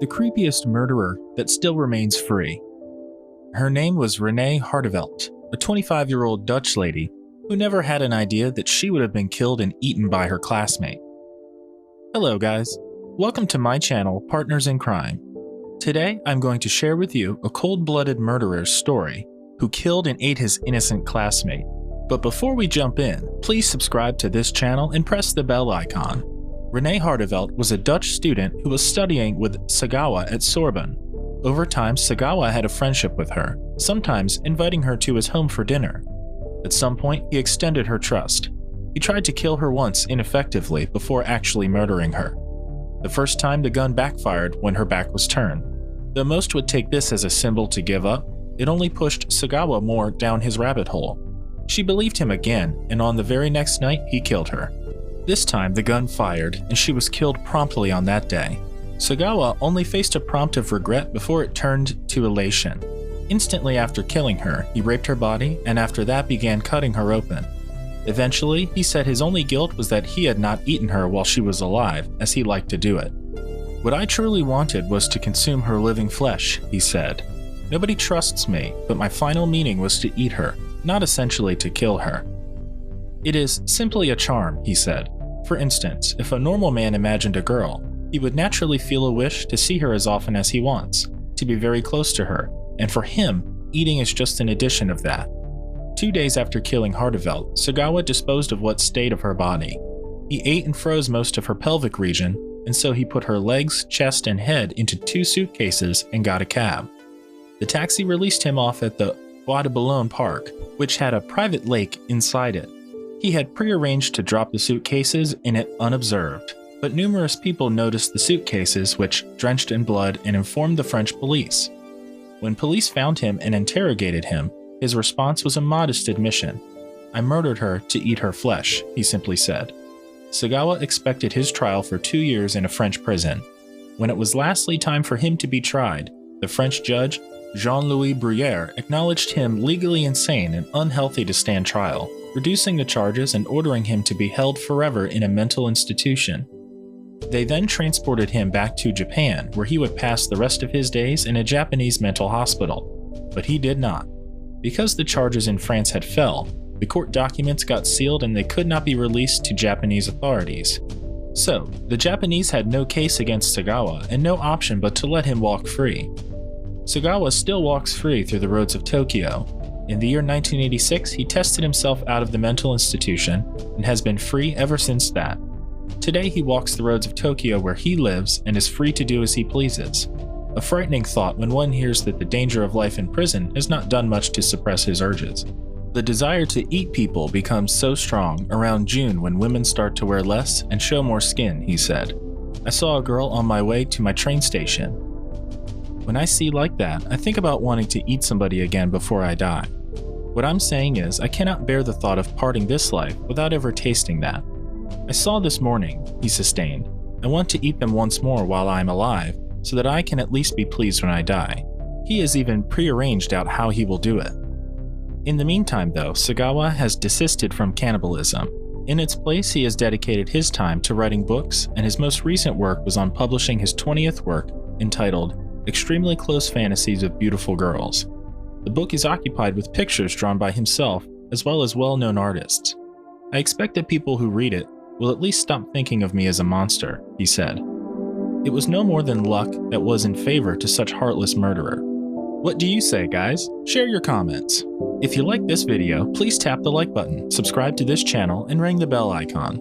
the creepiest murderer that still remains free. Her name was Renee Hartevelt, a 25-year-old Dutch lady who never had an idea that she would have been killed and eaten by her classmate. Hello guys, welcome to my channel, Partners in Crime. Today I'm going to share with you a cold-blooded murderer's story who killed and ate his innocent classmate. But before we jump in, please subscribe to this channel and press the bell icon. Renee Hartevelt was a Dutch student who was studying with Sagawa at Sorbonne. Over time, Sagawa had a friendship with her, sometimes inviting her to his home for dinner. At some point, he extended her trust. He tried to kill her once ineffectively before actually murdering her. The first time, the gun backfired when her back was turned. Though most would take this as a symbol to give up, it only pushed Sagawa more down his rabbit hole. She believed him again, and on the very next night, he killed her. This time, the gun fired, and she was killed promptly on that day. Sagawa only faced a prompt of regret before it turned to elation. Instantly after killing her, he raped her body, and after that began cutting her open. Eventually, he said his only guilt was that he had not eaten her while she was alive, as he liked to do it. "What I truly wanted was to consume her living flesh," he said. "Nobody trusts me, but my final meaning was to eat her, not essentially to kill her. It is simply a charm," he said. For instance, if a normal man imagined a girl, he would naturally feel a wish to see her as often as he wants, to be very close to her, and for him, eating is just an addition of that. 2 days after killing Hartevelt, Sagawa disposed of what stayed of her body. He ate and froze most of her pelvic region, and so he put her legs, chest, and head into 2 suitcases and got a cab. The taxi released him off at the Bois de Boulogne Park, which had a private lake inside it. He had prearranged to drop the suitcases in it unobserved, but numerous people noticed the suitcases, which drenched in blood, and informed the French police. When police found him and interrogated him, his response was a modest admission. "I murdered her to eat her flesh," he simply said. Sagawa expected his trial for 2 years in a French prison. When it was lastly time for him to be tried, the French judge, Jean-Louis Bruyère, acknowledged him legally insane and unhealthy to stand trial, reducing the charges and ordering him to be held forever in a mental institution. They then transported him back to Japan, where he would pass the rest of his days in a Japanese mental hospital. But he did not. Because the charges in France had fell, the court documents got sealed and they could not be released to Japanese authorities. So, the Japanese had no case against Sagawa and no option but to let him walk free. Sagawa still walks free through the roads of Tokyo. In the year 1986, he tested himself out of the mental institution and has been free ever since that. Today he walks the roads of Tokyo where he lives and is free to do as he pleases. A frightening thought when one hears that the danger of life in prison has not done much to suppress his urges. The desire to eat people becomes so strong around June when women start to wear less and show more skin, he said. "I saw a girl on my way to my train station. When I see like that, I think about wanting to eat somebody again before I die. What I'm saying is, I cannot bear the thought of parting this life without ever tasting that. I saw this morning," he sustained. "I want to eat them once more while I am alive, so that I can at least be pleased when I die." He has even prearranged out how he will do it. In the meantime though, Sagawa has desisted from cannibalism. In its place, he has dedicated his time to writing books, and his most recent work was on publishing his 20th work entitled Extremely Close Fantasies of Beautiful Girls. The book is occupied with pictures drawn by himself, as well as well-known artists. "I expect that people who read it will at least stop thinking of me as a monster," he said. It was no more than luck that was in favor to such heartless murderer. What do you say, guys? Share your comments. If you like this video, please tap the like button, subscribe to this channel, and ring the bell icon.